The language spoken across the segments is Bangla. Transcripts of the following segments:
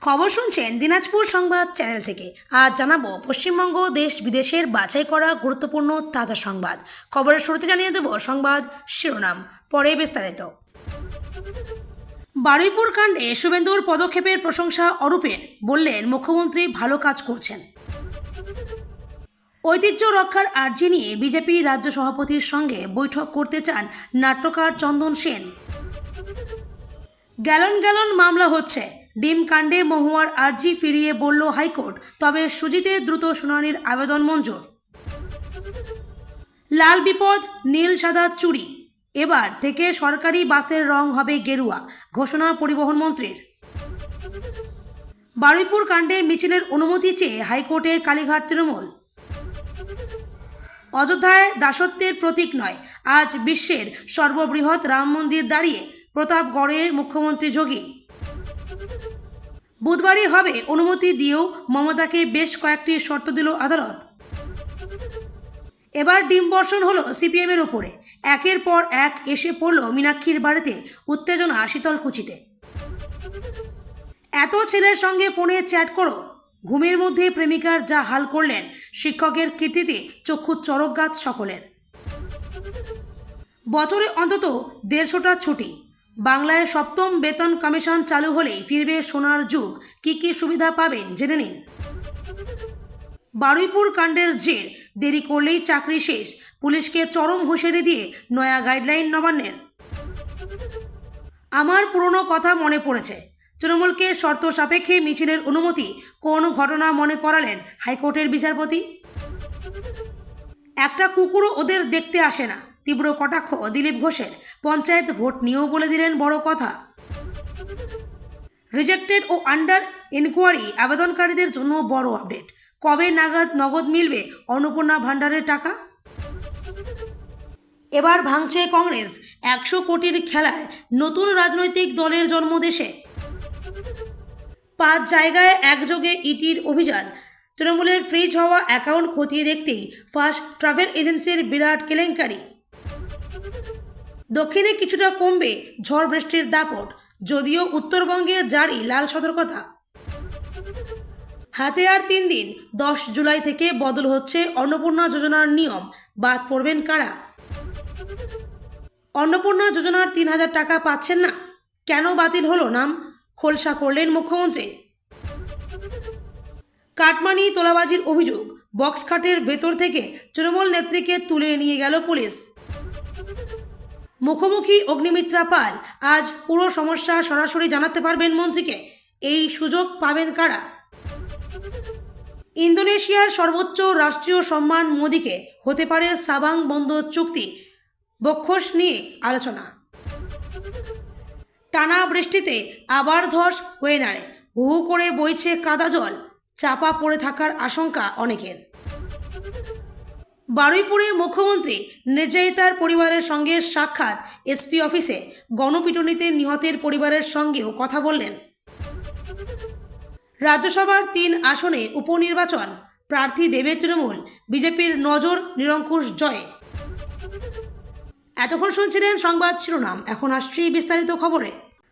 খবর শুনছেন দিনাজপুর সংবাদ চ্যানেল থেকে। আজ জানাবো পশ্চিমবঙ্গ দেশ বিদেশের বাছাই করা গুরুত্বপূর্ণ তাজা সংবাদ। খবরের শুরুতে জানিয়ে দেব সংবাদ শিরোনাম, পরে বিস্তারিত। বারুইপুর কাণ্ডে শুভেন্দুর পদক্ষেপের প্রশংসা অরূপের, বললেন মুখ্যমন্ত্রী ভালো কাজ করছেন। ঐতিহ্য রক্ষার আর্জি নিয়ে বিজেপি রাজ্য সভাপতির সঙ্গে বৈঠক করতে চান নাট্যকার চন্দন সেন। গ্যালন গ্যালন মামলা হচ্ছে, ডিম কাণ্ডে মহুয়ার আর্জি ফিরিয়ে বলল হাইকোর্ট, তবে সুজিতের দ্রুত শুনানির আবেদন মঞ্জুর। লাল বিপদ নীল সাদা চুরি, এবার থেকে সরকারি বাসের রং হবে গেরুয়া, ঘোষণা পরিবহন মন্ত্রীর। বারুইপুর কাণ্ডে মিছিলের অনুমতি চেয়ে হাইকোর্টে কালীঘাট তৃণমূল। অযোধ্যায় দাসত্বের প্রতীক নয়, আজ বিশ্বের সর্ববৃহৎ রাম মন্দির দাঁড়িয়ে, প্রতাপগড়ের মুখ্যমন্ত্রী যোগী। বুধবারই হবে অনুমতি দিয়েও মমতাকে বেশ কয়েকটি শর্ত দিল আদালত। এবার ডিম বর্ষণ হলো সিপিএমের ওপরে, একের পর এক এসে পড়ল মীনাক্ষীর বাড়িতে উত্তেজনা শীতলকুচিতে। এত ছেলের সঙ্গে ফোনে চ্যাট করো, ঘুমের মধ্যে প্রেমিকার যা হাল করলেন, শিক্ষকের কীর্তিতে চক্ষু চরকগাছ সকলের। বছরে অন্তত 150টা ছুটি, বাংলায় 7ম বেতন কমিশন চালু হলেই ফিরবে সোনার যুগ, কী কী সুবিধা পাবেন জেনে নিন। বারুইপুর কাণ্ডের জের, দেরি করলেই চাকরি শেষ, পুলিশকে চরম হুঁশিয়ারি দিয়ে নয়া গাইডলাইন নবান্নের। আমার পুরনো কথা মনে পড়েছে, তৃণমূলকে শর্ত সাপেক্ষে মিছিলের অনুমতি কোন ঘটনা মনে করালেন হাইকোর্টের বিচারপতি। একটা কুকুরও ওদের দেখতে আসে না, তীব্র কটাক্ষ দিলীপ ঘোষের। পঞ্চায়েত ভোট নিয়েও বলে দিলেন বড় কথা। রিজেক্টেড ও আন্ডার ইনকোয়ারি আবেদনকারীদের জন্য বড় আপডেট, কবে নাগাদ নগদ মিলবে অন্নপূর্ণা ভাণ্ডারের টাকা। এবার ভাঙছে কংগ্রেস, 100 কোটির খেলায় নতুন রাজনৈতিক দলের জন্ম দেশে। 5 জায়গায় একযোগে ইটির অভিযান, তৃণমূলের ফ্রিজ হওয়া অ্যাকাউন্ট খতিয়ে দেখতেই ফার্স্ট ট্রাভেল এজেন্সির বিরাট কেলেঙ্কারি। দক্ষিণে কিছুটা কমবে ঝড় বৃষ্টির দাপট, যদিও উত্তরবঙ্গে জারি লাল সতর্কতা। হাতে আর 3 দিন, 10 জুলাই থেকে বদল হচ্ছে অন্নপূর্ণা যোজনার নিয়ম, বাদ পড়বেন কারা। অন্নপূর্ণা যোজনার 3000 টাকা পাচ্ছেন না, কেন বাতিল হলো নাম, খোলসা করলেন মুখ্যমন্ত্রী। কাটমানি তোলাবাজির অভিযোগ, বক্স খাটের ভেতর থেকে তৃণমূল নেত্রীকে তুলে নিয়ে গেল পুলিশ। মুখোমুখি অগ্নিমিত্রা পাল, আজ পুরো সমস্যা সরাসরি জানাতে পারবেন মন্ত্রীকে, এই সুযোগ পাবেন কারা। ইন্দোনেশিয়ার সর্বোচ্চ রাষ্ট্রীয় সম্মান মোদিকে, হতে পারে সাবাং বন্দর চুক্তি, বক্ষস নিয়ে আলোচনা। টানা বৃষ্টিতে আবার ধস হয়ে নাড়ে, হু হু করে বইছে কাদা জল, চাপা পড়ে থাকার আশঙ্কা অনেকের। বারুইপুরে মুখ্যমন্ত্রী নির্যাতিতার পরিবারের সঙ্গে সাক্ষাৎ, এসপি অফিসে গণপিটুনিতে নিহতের পরিবারের সঙ্গেও কথা বললেন। রাজ্যসভার 3 আসনে উপনির্বাচন, প্রার্থী দেবে তৃণমূল, বিজেপির নজর নিরঙ্কুশ জয়ে। এতক্ষণ শুনছিলেন সংবাদ শিরোনাম, এখন আসছি বিস্তারিত খবরে।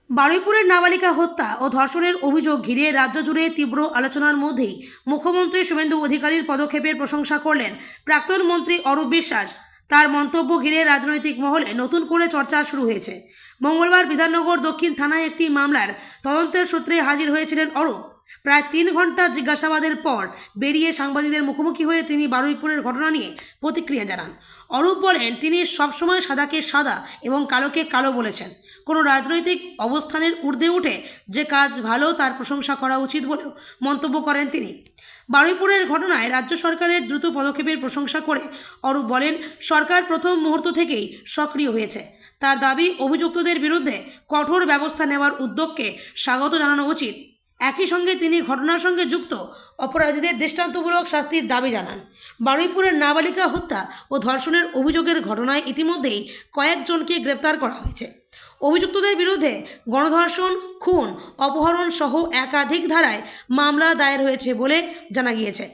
বারুইপুরের নাবালিকা হত্যা ও ধর্ষণের অভিযোগ ঘিরে রাজ্য জুড়ে তীব্র আলোচনার মধ্যেই মুখ্যমন্ত্রী শুভেন্দু অধিকারীর পদক্ষেপের প্রশংসা করলেন প্রাক্তন মন্ত্রী অরূপ বিশ্বাস। তার মন্তব্য ঘিরে রাজনৈতিক মহলে নতুন করে চর্চা শুরু হয়েছে। মঙ্গলবার বিধাননগর দক্ষিণ থানায় একটি মামলার তদন্তের সূত্রে হাজির হয়েছিলেন অরূপ। প্রায় 3 ঘন্টা জিজ্ঞাসাবাদের পর বেরিয়ে সাংবাদিকদের মুখোমুখি হয়ে তিনি বারুইপুরের ঘটনা নিয়ে প্রতিক্রিয়া জানান। অরূপ বলেন, তিনি সবসময় সাদাকে সাদা এবং কালোকে কালো বলেছেন। কোনো রাজনৈতিক অবস্থানের ঊর্ধ্বে উঠে যে কাজ ভালো তার প্রশংসা করা উচিত বলেও মন্তব্য করেন তিনি। বারুইপুরের ঘটনায় রাজ্য সরকারের দ্রুত পদক্ষেপের প্রশংসা করে অরূপ বলেন, সরকার প্রথম মুহূর্ত থেকেই সক্রিয় হয়েছে। তার দাবি, অভিযুক্তদের বিরুদ্ধে কঠোর ব্যবস্থা নেওয়ার উদ্যোগকে স্বাগত জানানো উচিত। একই সঙ্গে তিনি ঘটনার সঙ্গে যুক্ত অপরাধীদের দৃষ্টান্তমূলক শাস্তির দাবি জানান। বারুইপুরের নাবালিকা হত্যা ও ধর্ষণের অভিযোগের ঘটনায় ইতিমধ্যেই কয়েকজনকে গ্রেপ্তার করা হয়েছে। অভিযুক্তদের বিরুদ্ধে গণধর্ষণ, খুন, অপহরণ সহ একাধিক ধারায় মামলা দায়ের হয়েছে বলে জানা গিয়েছে।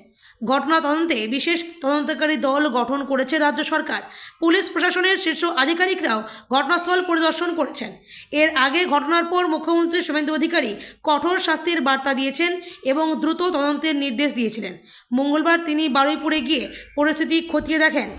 ঘটনা তদন্তে বিশেষ তদন্তকারী দল গঠন করেছে রাজ্য সরকার। পুলিশ প্রশাসনের শীর্ষ আধিকারিকরাও ঘটনাস্থল পরিদর্শন করেছেন। এর আগে ঘটনার পর মুখ্যমন্ত্রী শুভেন্দু অধিকারী কঠোর শাস্তির বার্তা দিয়েছেন এবং দ্রুত তদন্তের নির্দেশ দিয়েছিলেন। মঙ্গলবার তিনি বারুইপুরে গিয়ে পরিস্থিতি খতিয়ে দেখেন।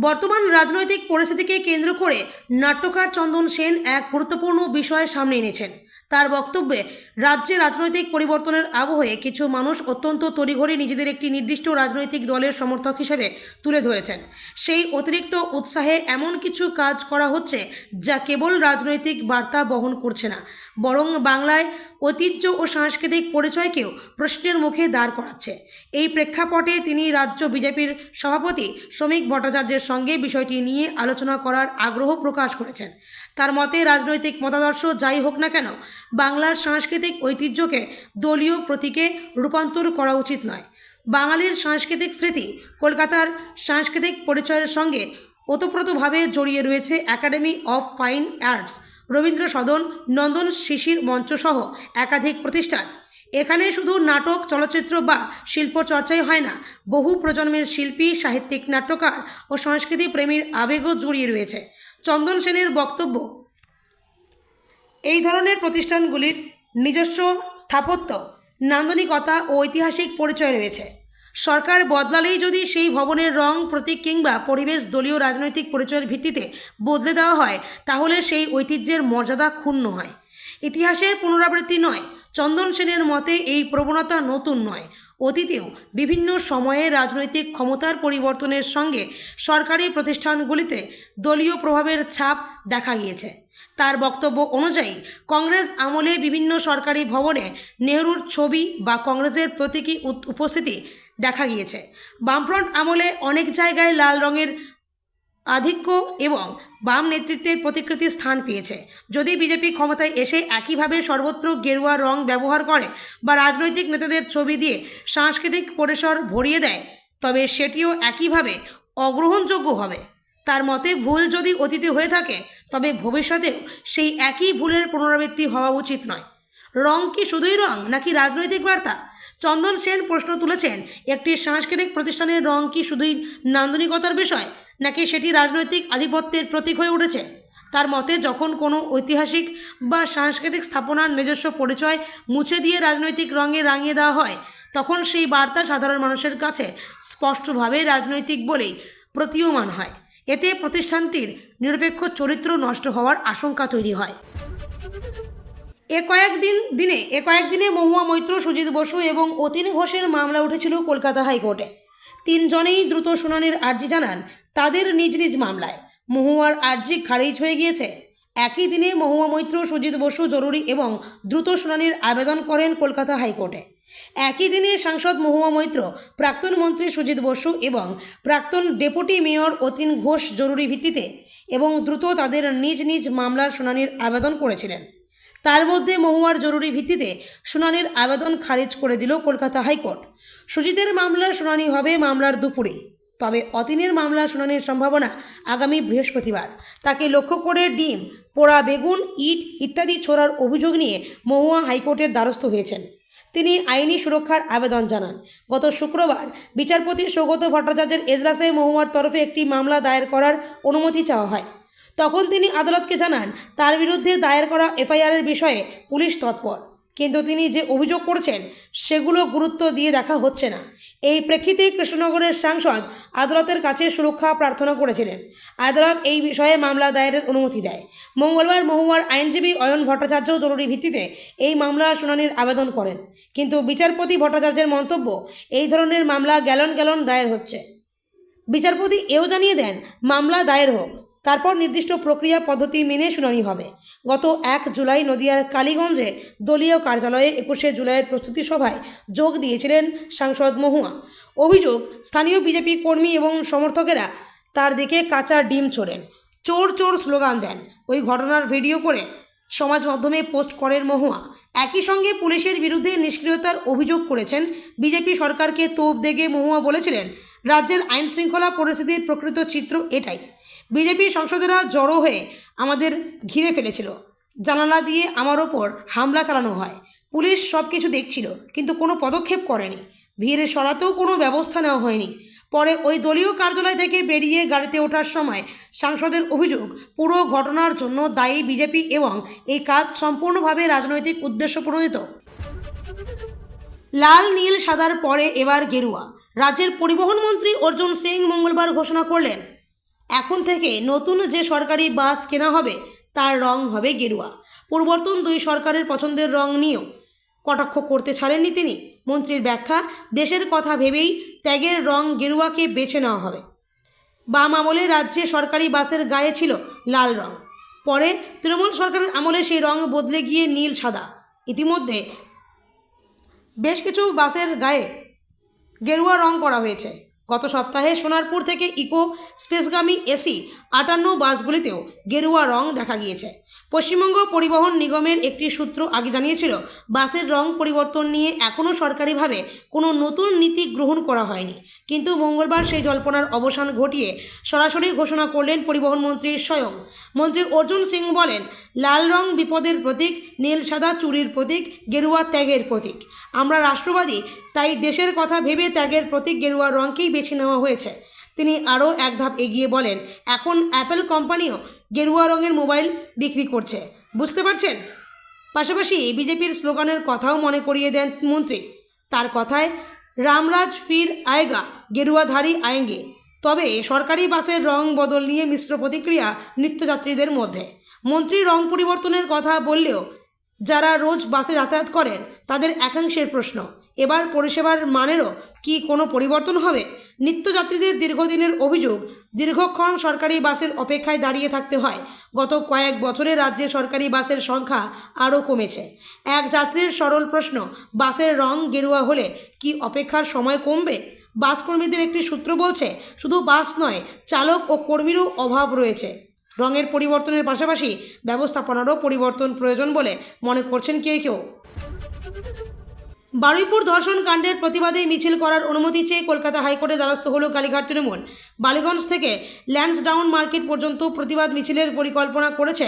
বর্তমান রাজনৈতিক পরিস্থিতিকে কেন্দ্র করে নাট্যকার চন্দন সেন এক গুরুত্বপূর্ণ বিষয় সামনে এনেছেন। তার বক্তব্যে রাজ্যে রাজনৈতিক পরিবর্তনের আবহে কিছু মানুষ অত্যন্ত তড়িঘড়ি নিজেদের একটি নির্দিষ্ট রাজনৈতিক দলের সমর্থক হিসেবে তুলে ধরেছেন। সেই অতিরিক্ত উৎসাহে এমন কিছু কাজ করা হচ্ছে যা কেবল রাজনৈতিক বার্তা বহন করছে না, বরং বাংলায় ঐতিহ্য ও সাংস্কৃতিক পরিচয়কেও প্রশ্নের মুখে দাঁড় করাচ্ছে। এই প্রেক্ষাপটে তিনি রাজ্য বিজেপির সভাপতি শ্রমিক ভট্টাচার্যের সঙ্গে বিষয়টি নিয়ে আলোচনা করার আগ্রহ প্রকাশ করেছেন। তার মতে রাজনৈতিক মতাদর্শ যাই হোক না কেন, বাংলার সাংস্কৃতিক ঐতিহ্যকে দলীয় প্রতীকে রূপান্তর করা উচিত নয়। বাঙালির সাংস্কৃতিক স্মৃতি কলকাতার সাংস্কৃতিক পরিচয়ের সঙ্গে ওতপ্রোতভাবে জড়িয়ে রয়েছে Academy of Fine Arts, Rabindra Sadan, Nandan Shishir মঞ্চসহ একাধিক প্রতিষ্ঠান। এখানে শুধু নাটক, চলচ্চিত্র বা শিল্প চর্চাই হয় না, বহু প্রজন্মের শিল্পী, সাহিত্যিক, নাট্যকার ও সংস্কৃতি প্রেমীর আবেগও জড়িয়ে রয়েছে। চন্দন সেনের বক্তব্য, এই ধরনের প্রতিষ্ঠানগুলির নিজস্ব স্থাপত্য, নান্দনিকতা ও ঐতিহাসিক পরিচয় রয়েছে। সরকার বদলালেই যদি সেই ভবনের রং, প্রতীক কিংবা পরিবেশ দলীয় রাজনৈতিক পরিচয়ের ভিত্তিতে বদলে দেওয়া হয়, তাহলে সেই ঐতিহ্যের মর্যাদা ক্ষুণ্ণ হয়, ইতিহাসের পুনরাবৃত্তি নয়। চন্দন সেনের মতে এই প্রবণতা নতুন নয়। অতীতেও বিভিন্ন সময়ে রাজনৈতিক ক্ষমতার পরিবর্তনের সঙ্গে সরকারি প্রতিষ্ঠানগুলিতে দলীয় প্রভাবের ছাপ দেখা গিয়েছে। তার বক্তব্য অনুযায়ী কংগ্রেস আমলে বিভিন্ন সরকারি ভবনে নেহরুর ছবি বা কংগ্রেসের প্রতীকী উপস্থিতি দেখা গিয়েছে। বামফ্রন্ট আমলে অনেক জায়গায় লাল রঙের আধিক্য এবং বাম নেতৃত্বের প্রতিকৃতি স্থান পেয়েছে। যদি বিজেপি ক্ষমতায় এসে একইভাবে সর্বত্র গেরুয়া রং ব্যবহার করে বা রাজনৈতিক নেতাদের ছবি দিয়ে সাংস্কৃতিক পরিসর ভরিয়ে দেয়, তবে সেটিও একইভাবে অগ্রহণযোগ্য হবে। তার মতে ভুল যদি অতীতে হয়ে থাকে, তবে ভবিষ্যতেও সেই একই ভুলের পুনরাবৃত্তি হওয়া উচিত নয়। রং কি শুধুই রং, নাকি রাজনৈতিক বার্তা? চন্দন সেন প্রশ্ন তুলেছেন, একটি সাংস্কৃতিক প্রতিষ্ঠানের রং কি শুধুই নান্দনিকতার বিষয়, নাকি সেটি রাজনৈতিক আধিপত্যের প্রতীক হয়ে উঠেছে? তার মতে যখন কোনো ঐতিহাসিক বা সাংস্কৃতিক স্থাপনার নিজস্ব পরিচয় মুছে দিয়ে রাজনৈতিক রঙে রাঙিয়ে দেওয়া হয়, তখন সেই বার্তা সাধারণ মানুষের কাছে স্পষ্টভাবে রাজনৈতিক বলেই প্রতীয়মান হয়। এতে প্রতিষ্ঠানটির নিরপেক্ষ চরিত্র নষ্ট হওয়ার আশঙ্কা তৈরি হয়। এ কয়েকদিনে মহুয়া মৈত্র, সুজিত বসু এবং অতীন ঘোষের মামলা উঠেছিল কলকাতা হাইকোর্টে। তিনজনেই দ্রুত শুনানির আর্জি জানান তাদের নিজ নিজ মামলায়। মহুয়ার আর্জি খারিজ হয়ে গিয়েছে। একই দিনে মহুয়া মৈত্র, সুজিত বসু জরুরি এবং দ্রুত শুনানির আবেদন করেন কলকাতা হাইকোর্টে। একই দিনে সাংসদ মহুয়া মৈত্র, প্রাক্তন মন্ত্রী সুজিত বসু এবং প্রাক্তন ডেপুটি মেয়র অতীন ঘোষ জরুরি ভিত্তিতে এবং দ্রুত তাদের নিজ নিজ মামলার শুনানির আবেদন করেছিলেন। তার মধ্যে মহুয়ার জরুরি ভিত্তিতে শুনানির আবেদন খারিজ করে দিল কলকাতা হাইকোর্ট। সুজিতের মামলার শুনানি হবে মামলার দুপুরে, তবে অতীনের মামলার শুনানির সম্ভাবনা আগামী বৃহস্পতিবার। তাকে লক্ষ্য করে ডিম, পোড়া বেগুন, ইট ইত্যাদি ছোড়ার অভিযোগ নিয়ে মহুয়া হাইকোর্টের দ্বারস্থ হয়েছেন। তিনি আইনি সুরক্ষার আবেদন জানান। গত শুক্রবার বিচারপতি সৌগত ভট্টাচার্যের এজলাসে মহুয়ার তরফে একটি মামলা দায়ের করার অনুমতি চাওয়া হয়। তখন তিনি আদালতকে জানান তার বিরুদ্ধে দায়ের করা এফআইআরের বিষয়ে পুলিশ তৎপর, কিন্তু তিনি যে অভিযোগ করছেন সেগুলো গুরুত্ব দিয়ে দেখা হচ্ছে না। এই প্রেক্ষিতে কৃষ্ণনগরের সাংসদ আদালতের কাছে সুরক্ষা প্রার্থনা করেছিলেন। আদালত এই বিষয়ে মামলা দায়েরের অনুমতি দেয়। মঙ্গলবার মহুয়ার আইনজীবী অয়ন ভট্টাচার্য জরুরি ভিত্তিতে এই মামলা শুনানির আবেদন করেন, কিন্তু বিচারপতি ভট্টাচার্যের মন্তব্য, এই ধরনের মামলা গ্যালন গ্যালন দায়ের হচ্ছে। বিচারপতি এও জানিয়ে দেন মামলা দায়ের হোক, তারপর নির্দিষ্ট প্রক্রিয়া পদ্ধতি মেনে শুনানি হবে। গত 1 জুলাই নদিয়ার কালীগঞ্জে দলীয় কার্যালয়ে 21শে জুলাইয়ের প্রস্তুতি সভায় যোগ দিয়েছিলেন সাংসদ মহুয়া। অভিযোগ, স্থানীয় বিজেপি কর্মী এবং সমর্থকেরা তার দিকে কাঁচা ডিম ছোড়েন, চোর চোর স্লোগান দেন। ওই ঘটনার ভিডিও করে সমাজ মাধ্যমে পোস্ট করেন মহুয়া। একই সঙ্গে পুলিশের বিরুদ্ধে নিষ্ক্রিয়তার অভিযোগ করেছেন। বিজেপি সরকারকে তোপ দেগে মহুয়া বলেছিলেন, রাজ্যের আইন শৃঙ্খলা পরিস্থিতির প্রকৃত চিত্র এটাই। বিজেপি সংসদেরা জড়ো হয়ে আমাদের ঘিরে ফেলেছিল, জানালা দিয়ে আমার ওপর হামলা চালানো হয়, পুলিশ সব কিছু দেখছিল কিন্তু কোনো পদক্ষেপ করেনি। ভিড় সরাতেও কোনো ব্যবস্থা নেওয়া হয়নি। পরে ওই দলীয় কার্যালয় থেকে বেরিয়ে গাড়িতে ওঠার সময় সাংসদের অভিযোগ, পুরো ঘটনার জন্য দায়ী বিজেপি এবং এই কাজ সম্পূর্ণভাবে রাজনৈতিক উদ্দেশ্য প্রণোদিত। লাল নীল সাদার পরে এবার গেরুয়া। রাজ্যের পরিবহন মন্ত্রী অর্জুন সিং মঙ্গলবার ঘোষণা করলেন, এখন থেকে নতুন যে সরকারি বাস কেনা হবে তার রং হবে গেরুয়া। পরিবর্তন দুই সরকারের পছন্দের রং নিয়েও কটাক্ষ করতে ছাড়েননি তিনি। মন্ত্রীর ব্যাখ্যা, দেশের কথা ভেবেই ত্যাগের রং গেরুয়াকে বেছে নেওয়া হবে। বাম আমলে রাজ্যে সরকারি বাসের গায়ে ছিল লাল রং, পরে তৃণমূল সরকারের আমলে সেই রং বদলে গিয়ে নীল সাদা। ইতিমধ্যে বেশ কিছু বাসের গায়ে গেরুয়া রং করা হয়েছে। গত সপ্তাহে সোনারপুর থেকে ইকো স্পেসগামী এসি 58 বাসগুলিতেও গেরুয়া রং দেখা গিয়েছে। পশ্চিমবঙ্গ পরিবহন নিগমের একটি সূত্র আগে জানিয়েছিল, বাসের রং পরিবর্তন নিয়ে এখনও সরকারিভাবে কোনো নতুন নীতি গ্রহণ করা হয়নি। কিন্তু মঙ্গলবার সেই জল্পনার অবসান ঘটিয়ে সরাসরি ঘোষণা করলেন পরিবহন মন্ত্রী স্বয়ং। মন্ত্রী অর্জুন সিং বলেন, লাল রং বিপদের প্রতীক, নীল সাদা চুরির প্রতীক, গেরুয়া ত্যাগের প্রতীক। আমরা রাষ্ট্রবাদী, তাই দেশের কথা ভেবে ত্যাগের প্রতীক গেরুয়া রংকেই বেছে নেওয়া হয়েছে। তিনি আরও এক ধাপ এগিয়ে বলেন, এখন অ্যাপেল কোম্পানিও গেরুয়া রঙের মোবাইল বিক্রি করছে, বুঝতে পারছেন? পাশাপাশি বিজেপির স্লোগানের কথাও মনে করিয়ে দেন মন্ত্রী। তার কথায়, রামরাজ ফির আয়েগা, গেরুয়াধারী আয়েঙ্গে। তবে সরকারি বাসের রং বদল নিয়ে মিশ্র প্রতিক্রিয়া নিত্যযাত্রীদের মধ্যে। মন্ত্রী রং পরিবর্তনের কথা বললেও যারা রোজ বাসে যাতায়াত করেন তাদের একাংশের প্রশ্ন, এবার পরিষেবার মানেরও কি কোনো পরিবর্তন হবে? নিত্যযাত্রীদের দীর্ঘদিনের অভিযোগ, দীর্ঘক্ষণ সরকারি বাসের অপেক্ষায় দাঁড়িয়ে থাকতে হয়। গত কয়েক বছরে রাজ্যে সরকারি বাসের সংখ্যা আরও কমেছে। এক যাত্রীর সরল প্রশ্ন, বাসের রং গেরুয়া হলে কি অপেক্ষার সময় কমবে? বাসকর্মীদের একটি সূত্র বলছে, শুধু বাস নয়, চালক ও কর্মীরও অভাব রয়েছে। রঙের পরিবর্তনের পাশাপাশি ব্যবস্থাপনারও পরিবর্তন প্রয়োজন বলে মনে করছেন কেউ কেউ। বারুইপুর ধর্ষণ কাণ্ডের প্রতিবাদে মিছিল করার অনুমতি চেয়ে কলকাতা হাইকোর্টে দ্বারস্থ হল কালীঘাট তৃণমূল। বালিগঞ্জ থেকে ল্যান্সডাউন মার্কেট পর্যন্ত প্রতিবাদ মিছিলের পরিকল্পনা করেছে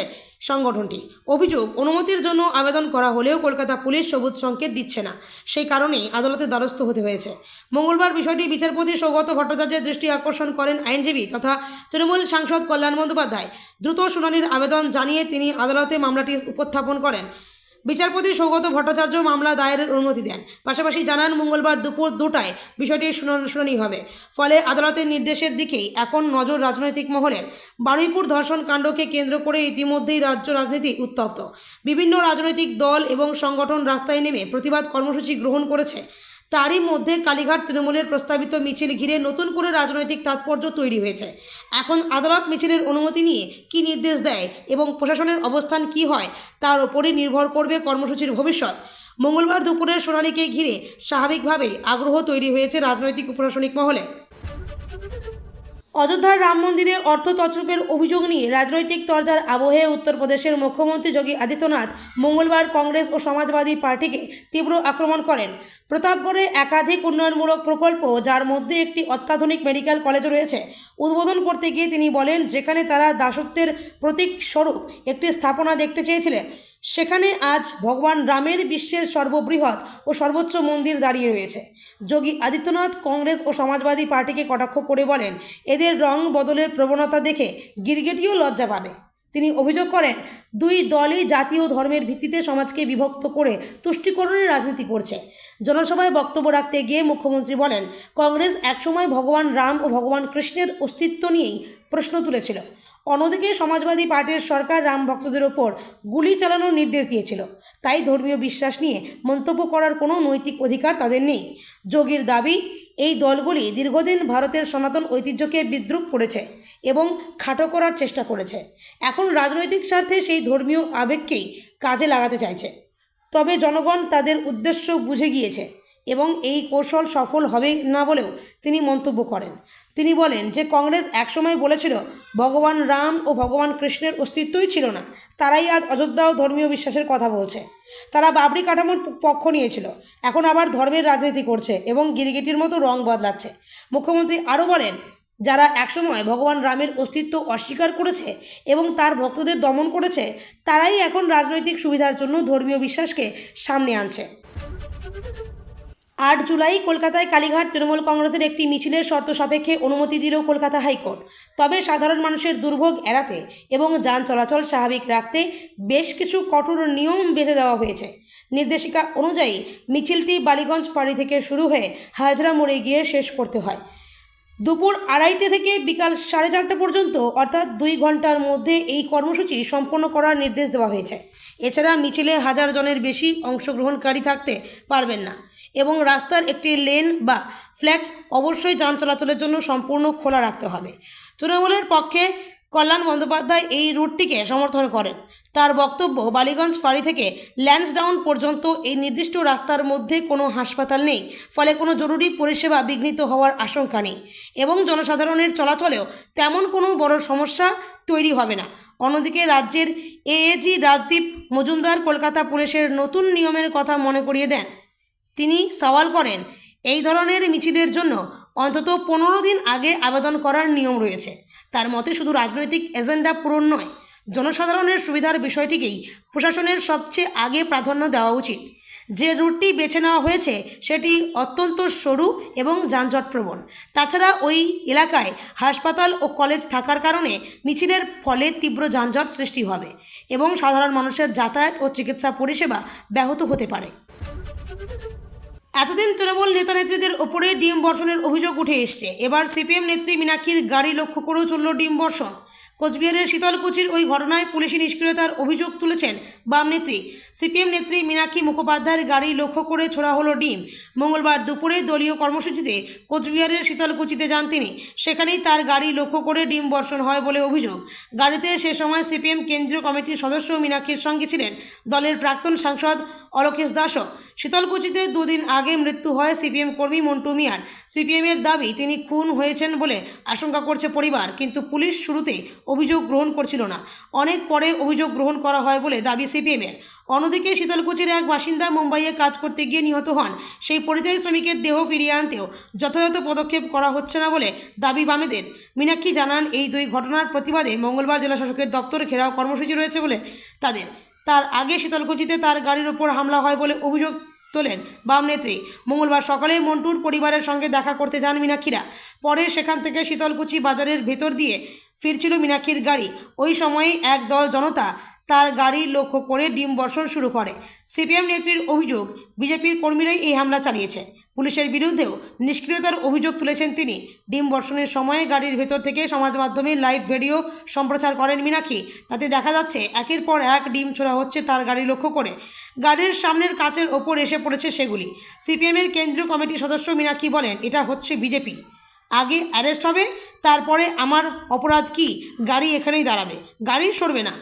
সংগঠনটি। অভিযোগ, অনুমতির জন্য আবেদন করা হলেও কলকাতা পুলিশ সবুজ সংকেত দিচ্ছে না, সেই কারণেই আদালতের দ্বারস্থ হতে হয়েছে। মঙ্গলবার বিষয়টি বিচারপতি সৌগত ভট্টাচার্যের দৃষ্টি আকর্ষণ করেন আইনজীবী তথা তৃণমূল সাংসদ কল্যাণ বন্দ্যোপাধ্যায়। দ্রুত শুনানির আবেদন জানিয়ে তিনি আদালতে মামলাটি উপস্থাপন করেন। বিচারপতি সৌগত ভট্টাচার্য মামলা দায়েরের অনুমতি দেন, পাশাপাশি জানান মঙ্গলবার দুপুর 2টায় বিষয়টির শুনানি হবে। ফলে আদালতের নির্দেশের দিকেই এখন নজর রাজনৈতিক মহলের। বারুইপুর ধর্ষণ কাণ্ডকে কেন্দ্র করে ইতিমধ্যেই রাজ্য রাজনীতি উত্তপ্ত। বিভিন্ন রাজনৈতিক দল এবং সংগঠন রাস্তায় নেমে প্রতিবাদ কর্মসূচি গ্রহণ করেছে। তারই মধ্যে কালীঘাট তৃণমূলের প্রস্তাবিত মিছিল ঘিরে নতুন করে রাজনৈতিক তাৎপর্য তৈরি হয়েছে। এখন আদালত মিছিলের অনুমতি নিয়ে কী নির্দেশ দেয় এবং প্রশাসনের অবস্থান কী হয় তার ওপরই নির্ভর করবে কর্মসূচির ভবিষ্যৎ। মঙ্গলবার দুপুরের শুনানিকে ঘিরে স্বাভাবিকভাবেই আগ্রহ তৈরি হয়েছে রাজনৈতিক ও প্রশাসনিক মহলে। অযোধ্যার রাম মন্দিরে অর্থ তছরূপের অভিযোগ নিয়ে রাজনৈতিক তরজার আবহে উত্তরপ্রদেশের মুখ্যমন্ত্রী যোগী আদিত্যনাথ মঙ্গলবার কংগ্রেস ও সমাজবাদী পার্টিকে তীব্র আক্রমণ করেন। প্রতাপগড়ে একাধিক উন্নয়নমূলক প্রকল্প, যার মধ্যে একটি অত্যাধুনিক মেডিকেল কলেজও রয়েছে, উদ্বোধন করতে গিয়ে তিনি বলেন, যেখানে তারা দাসত্বের প্রতীক স্বরূপ একটি স্থাপনা দেখতে চেয়েছিলেন, সেখানে আজ ভগবান রামের বিশ্বের সর্ববৃহৎ ও সর্বোচ্চ মন্দির দাঁড়িয়ে রয়েছে। যোগী আদিত্যনাথ কংগ্রেস ও সমাজবাদী পার্টিকে কটাক্ষ করে বলেন, এদের রং বদলের প্রবণতা দেখে গিরগিটিও লজ্জা পাবে। তিনি অভিযোগ করেন, দুই দলই জাতি ও ধর্মের ভিত্তিতে সমাজকে বিভক্ত করে তুষ্টিকরণের রাজনীতি করছে। জনসভায় বক্তব্য রাখতে গিয়ে মুখ্যমন্ত্রী বলেন, কংগ্রেস একসময় ভগবান রাম ও ভগবান কৃষ্ণের অস্তিত্ব নিয়েই প্রশ্ন তুলেছিল। অন্যদিকে সমাজবাদী পার্টির সরকার রাম ভক্তদের ওপর গুলি চালানোর নির্দেশ দিয়েছিল, তাই ধর্মীয় বিশ্বাস নিয়ে মন্তব্য করার কোনো নৈতিক অধিকার তাদের নেই। যোগীর দাবি, এই দলগুলি দীর্ঘদিন ভারতের সনাতন ঐতিহ্যকে বিদ্রূপ করেছে এবং খাটো করার চেষ্টা করেছে। এখন রাজনৈতিক স্বার্থে সেই ধর্মীয় আবেগকেই কাজে লাগাতে চাইছে। তবে জনগণ তাদের উদ্দেশ্য বুঝে গিয়েছে এবং এই কৌশল সফল হবে না বলেও তিনি মন্তব্য করেন। তিনি বলেন যে কংগ্রেস একসময় বলেছিল ভগবান রাম ও ভগবান কৃষ্ণের অস্তিত্বই ছিল না, তারাই আজ অযোধ্যা ও ধর্মীয় বিশ্বাসের কথা বলছে। তারা বাবরি কাঠামোর পক্ষ নিয়েছিল, এখন আবার ধর্মের রাজনীতি করছে এবং গিরগিটির মতো রং বদলাচ্ছে। মুখ্যমন্ত্রী আরও বলেন, যারা একসময় ভগবান রামের অস্তিত্ব অস্বীকার করেছে এবং তার ভক্তদের দমন করেছে, তারাই এখন রাজনৈতিক সুবিধার জন্য ধর্মীয় বিশ্বাসকে সামনে আনছে। 8 জুলাই কলকাতায় কালীঘাট তৃণমূল কংগ্রেসের একটি মিছিলের শর্ত সাপেক্ষে অনুমতি দিল কলকাতা হাইকোর্ট। তবে সাধারণ মানুষের দুর্ভোগ এড়াতে এবং যান চলাচল স্বাভাবিক রাখতে বেশ কিছু কঠোর নিয়ম বেঁধে দেওয়া হয়েছে। নির্দেশিকা অনুযায়ী মিছিলটি বালিগঞ্জ ফাঁড়ি থেকে শুরু হয়ে হাজরা মোড়ে গিয়ে শেষ করতে হয়। দুপুর 2:30 থেকে বিকাল 4:30 পর্যন্ত অর্থাৎ 2 ঘন্টার মধ্যে এই কর্মসূচি সম্পন্ন করার নির্দেশ দেওয়া হয়েছে। এছাড়া মিছিলে 1000 জনের বেশি অংশগ্রহণকারী থাকতে পারবেন না এবং রাস্তার একটি লেন বা ফ্ল্যাক্স অবশ্যই যান চলাচলের জন্য সম্পূর্ণ খোলা রাখতে হবে। তৃণমূলের পক্ষে কল্যাণ বন্দ্যোপাধ্যায় এই রুটটিকে সমর্থন করেন। তার বক্তব্য, বালিগঞ্জ ফাঁড়ি থেকে ল্যান্সডাউন পর্যন্ত এই নির্দিষ্ট রাস্তার মধ্যে কোনো হাসপাতাল নেই, ফলে কোনো জরুরি পরিষেবা বিঘ্নিত হওয়ার আশঙ্কা নেই এবং জনসাধারণের চলাচলেও তেমন কোনো বড় সমস্যা তৈরি হবে না। অন্যদিকে রাজ্যের এএজি রাজদীপ মজুমদার কলকাতা পুলিশের নতুন নিয়মের কথা মনে করিয়ে দেন। তিনি সওয়াল করেন, এই ধরনের মিছিলের জন্য অন্তত 15 দিন আগে আবেদন করার নিয়ম রয়েছে। তার মতে শুধু রাজনৈতিক এজেন্ডা পূরণ নয়, জনসাধারণের সুবিধার বিষয়টিকেই প্রশাসনের সবচেয়ে আগে প্রাধান্য দেওয়া উচিত। যে রুটটি বেছে নেওয়া হয়েছে সেটি অত্যন্ত সরু এবং যানজটপ্রবণ। তাছাড়া ওই এলাকায় হাসপাতাল ও কলেজ থাকার কারণে মিছিলের ফলে তীব্র যানজট সৃষ্টি হবে এবং সাধারণ মানুষের যাতায়াত ও চিকিৎসা পরিষেবা ব্যাহত হতে পারে। এতদিন তৃণমূল নেতা নেত্রীদের ওপরে ডিম বর্ষণের অভিযোগ উঠে এসছে। এবার সিপিএম নেত্রী মীনাক্ষীর গাড়ি লক্ষ্য করেও চলল ডিম বর্ষণ। কোচবিহারের শীতলকুচির ওই ঘটনায় পুলিশি নিষ্ক্রিয়তার অভিযোগ তুলেছেন বাম নেত্রী। সিপিএম নেত্রী মীনাক্ষী মুখোপাধ্যায়ের গাড়ি লক্ষ্য করে ছোড়া হলো ডিম। মঙ্গলবার দুপুরে দলীয় কর্মসূচিতে কোচবিহারের শীতলকুচিতে যান তিনি। সেখানেই তার গাড়ি লক্ষ্য করে ডিম বর্ষণ হয় বলে অভিযোগ। গাড়িতে সে সময় সিপিএম কেন্দ্রীয় কমিটির সদস্য মীনাক্ষীর সঙ্গে ছিলেন দলের প্রাক্তন সাংসদ অলোকেশ দাসও। শীতলকুচিতে 2 দিন আগে মৃত্যু হয় সিপিএম কর্মী মন্টু মিয়ার। সিপিএমের দাবি তিনি খুন হয়েছেন বলে আশঙ্কা করছে পরিবার, কিন্তু পুলিশ শুরুতে অভিযোগ গ্রহণ করছিল না। অনেক পরে অভিযোগ গ্রহণ করা হয় বলে দাবি সিপিএমের। অন্যদিকে শীতলকুচির এক বাসিন্দা মুম্বাইয়ে কাজ করতে গিয়ে নিহত হন। সেই পরিযায়ী শ্রমিকের দেহ ফিরিয়ে আনতেও যথাযথ পদক্ষেপ করা হচ্ছে না বলে দাবি বামেদের। মীনাক্ষী জানান, এই 2 ঘটনার প্রতিবাদে মঙ্গলবার জেলা শাসকের দপ্তরে ঘেরাও কর্মসূচি রয়েছে বলে তার আগে শীতলকুচিতে তার গাড়ির ওপর হামলা হয় বলে অভিযোগ তোলেন বাম নেত্রী। মঙ্গলবার সকালে মন্টুর পরিবারের সঙ্গে দেখা করতে যান মীনাক্ষীরা। পরে সেখান থেকে শীতলকুচি বাজারের ভেতর দিয়ে ফিরছিল মীনাক্ষীর গাড়ি। ওই সময়ে একদল জনতা তার গাড়ি লক্ষ্য করে ডিম বর্ষণ শুরু করে। সিপিএম নেত্রীর অভিযোগ, বিজেপির কর্মীরাই এই হামলা চালিয়েছে। পুলিশের বিরুদ্ধেও নিষ্ক্রিয়তার অভিযোগ তুলেছেন তিনি। ডিম বর্ষণের সময় গাড়ির ভেতর থেকে সমাজ মাধ্যমে লাইভ ভিডিও সম্প্রচার করেন মীনাক্ষী। তাতে দেখা যাচ্ছে একের পর এক ডিম ছোড়া হচ্ছে তার গাড়ি লক্ষ্য করে। গাড়ির সামনের কাচের ওপর এসে পড়েছে সেগুলি। সিপিএমের কেন্দ্রীয় কমিটির সদস্য মীনাক্ষী বলেন, এটা হচ্ছে বিজেপি। আগে অ্যারেস্ট হবে, তারপরে আমার অপরাধ কি, গাড়ি এখানেই দাঁড়াবে, গাড়ি সরবে না।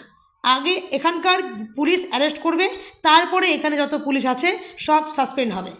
আগে এখানকার পুলিশ অ্যারেস্ট করবে, তারপরে এখানে যত পুলিশ আছে সব সাসপেন্ড হবে।